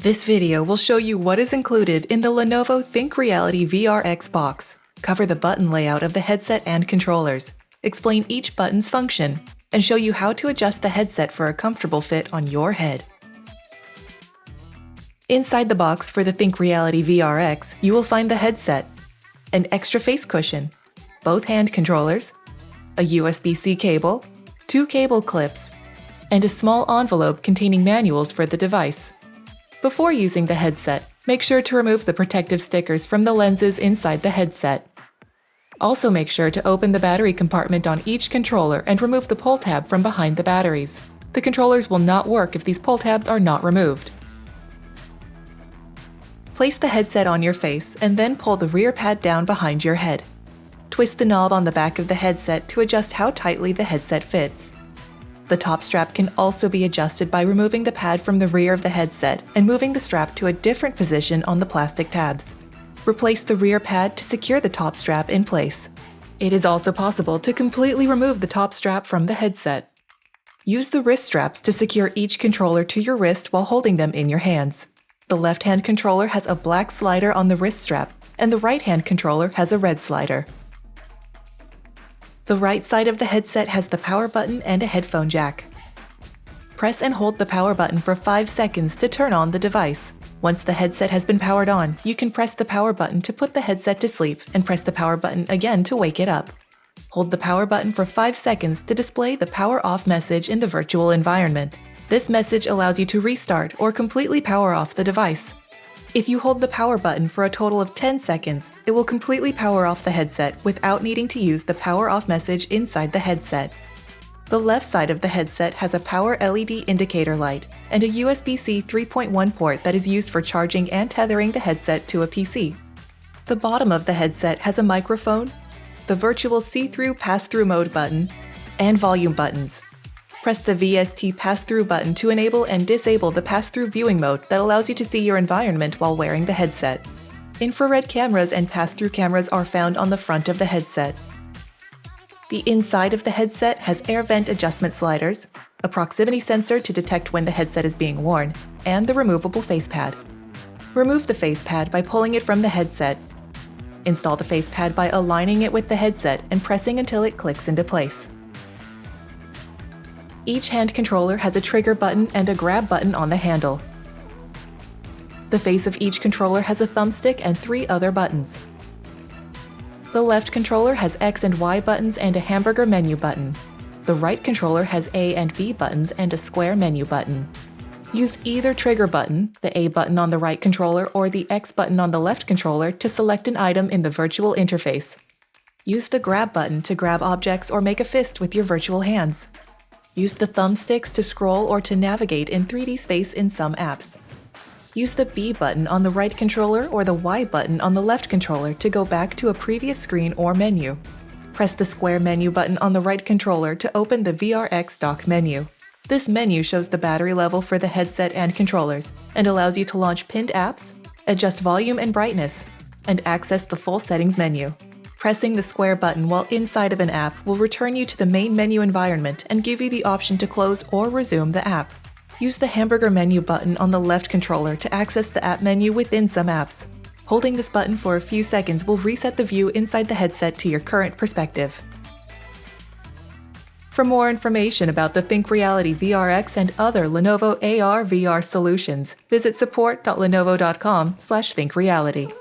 This video will show you what is included in the Lenovo ThinkReality VRX box, cover the button layout of the headset and controllers, explain each button's function, and show you how to adjust the headset for a comfortable fit on your head. Inside the box for the ThinkReality VRX, you will find the headset, an extra face cushion, both hand controllers, a USB-C cable, 2 cable clips, and a small envelope containing manuals for the device. Before using the headset, make sure to remove the protective stickers from the lenses inside the headset. Also make sure to open the battery compartment on each controller and remove the pull tab from behind the batteries. The controllers will not work if these pull tabs are not removed. Place the headset on your face and then pull the rear pad down behind your head. Twist the knob on the back of the headset to adjust how tightly the headset fits. The top strap can also be adjusted by removing the pad from the rear of the headset and moving the strap to a different position on the plastic tabs. Replace the rear pad to secure the top strap in place. It is also possible to completely remove the top strap from the headset. Use the wrist straps to secure each controller to your wrist while holding them in your hands. The left-hand controller has a black slider on the wrist strap, and the right-hand controller has a red slider. The right side of the headset has the power button and a headphone jack. Press and hold the power button for 5 seconds to turn on the device. Once the headset has been powered on, you can press the power button to put the headset to sleep and press the power button again to wake it up. Hold the power button for 5 seconds to display the power off message in the virtual environment. This message allows you to restart or completely power off the device. If you hold the power button for a total of 10 seconds, it will completely power off the headset without needing to use the power off message inside the headset. The left side of the headset has a power LED indicator light and a USB-C 3.1 port that is used for charging and tethering the headset to a PC. The bottom of the headset has a microphone, the virtual see-through pass-through mode button, and volume buttons. Press the VST pass-through button to enable and disable the pass-through viewing mode that allows you to see your environment while wearing the headset. Infrared cameras and pass-through cameras are found on the front of the headset. The inside of the headset has air vent adjustment sliders, a proximity sensor to detect when the headset is being worn, and the removable face pad. Remove the face pad by pulling it from the headset. Install the face pad by aligning it with the headset and pressing until it clicks into place. Each hand controller has a trigger button and a grab button on the handle. The face of each controller has a thumbstick and 3 other buttons. The left controller has X and Y buttons and a hamburger menu button. The right controller has A and B buttons and a square menu button. Use either trigger button, the A button on the right controller or the X button on the left controller, to select an item in the virtual interface. Use the grab button to grab objects or make a fist with your virtual hands. Use the thumbsticks to scroll or to navigate in 3D space in some apps. Use the B button on the right controller or the Y button on the left controller to go back to a previous screen or menu. Press the square menu button on the right controller to open the VRX dock menu. This menu shows the battery level for the headset and controllers and allows you to launch pinned apps, adjust volume and brightness, and access the full settings menu. Pressing the square button while inside of an app will return you to the main menu environment and give you the option to close or resume the app. Use the hamburger menu button on the left controller to access the app menu within some apps. Holding this button for a few seconds will reset the view inside the headset to your current perspective. For more information about the ThinkReality VRX and other Lenovo AR/VR solutions, visit support.lenovo.com/thinkreality.